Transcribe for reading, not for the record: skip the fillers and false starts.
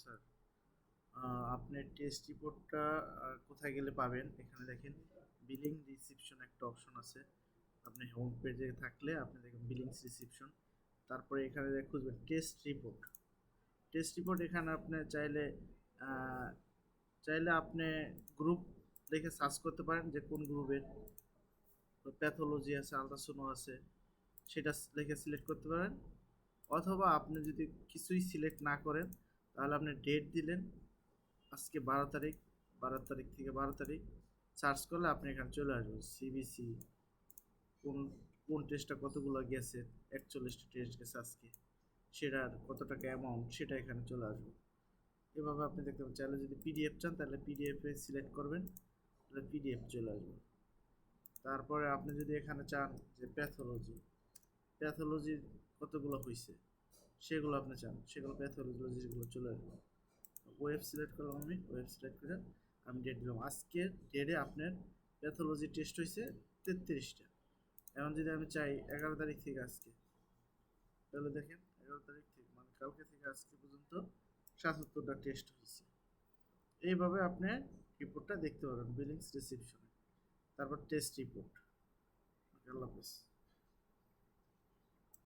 Sir. আপনার test রিপোর্টটা কোথায় গেলে পাবেন? এখানে দেখেন বিলিং রিসিপশন একটা অপশন আছে। আপনি হোম পেজে থাকলে আপনি দেখবেন বিলিংস রিসিপশন। তারপরে এখানে খুঁজবেন টেস্ট রিপোর্ট। টেস্ট রিপোর্ট এখানে আপনি আহ, চাইলে আপনি গ্রুপ দেখে সার্চ করতে পারেন যে কোন গ্রুপের প্যাথোলজি আছে, আলট্রাসোনো আছে, সেটা লিখে সিলেক্ট করতে পারেন। অথবা আপনি যদি কিছুই সিলেক্ট না করেন তাহলে আপনি ডেট দিলেন, আজকে 12 তারিখ, 12 তারিখ থেকে 12 তারিখ সার্চ করলে আপনি এখানে চলে আসবেন সিবিসি কোন কোন টেস্টটা কতগুলো গেছে, 41টা টেস্ট গেছে আজকে, সেটার কত টাকা অ্যামাউন্ট সেটা এখানে চলে আসবে। এভাবে আপনি দেখতে পাবেন। চাইলে যদি পিডিএফ চান তাহলে পিডিএফ এ সিলেক্ট করবেন, তাহলে পিডিএফ চলে আসবে। তারপরে আপনি যদি এখানে চান যে প্যাথোলজি, প্যাথোলজি কতগুলো হয়েছে সেগুলো আপনি চান, সেগুলো প্যাথোলজিগুলো চলে আসবে। ওয়েব সিলেক্ট করলাম, আমি ওয়েব সিলেক্ট করে আমি ডেট দিলাম, আজকের ডেটে আপনার প্যাথোলজি টেস্ট হয়েছে 33টা। এখন যদি আমি চাই 11 তারিখ থেকে আজকে, তাহলে দেখেন 11 তারিখ থেকে মানে কালকে থেকে আজকে পর্যন্ত 77টা টেস্ট হয়েছে। এইভাবে আপনি রিপোর্টটা দেখতে পাবেন বিলিংস রিসিপশনে। তারপর টেস্ট রিপোর্ট। আল্লাহ হাফেজ।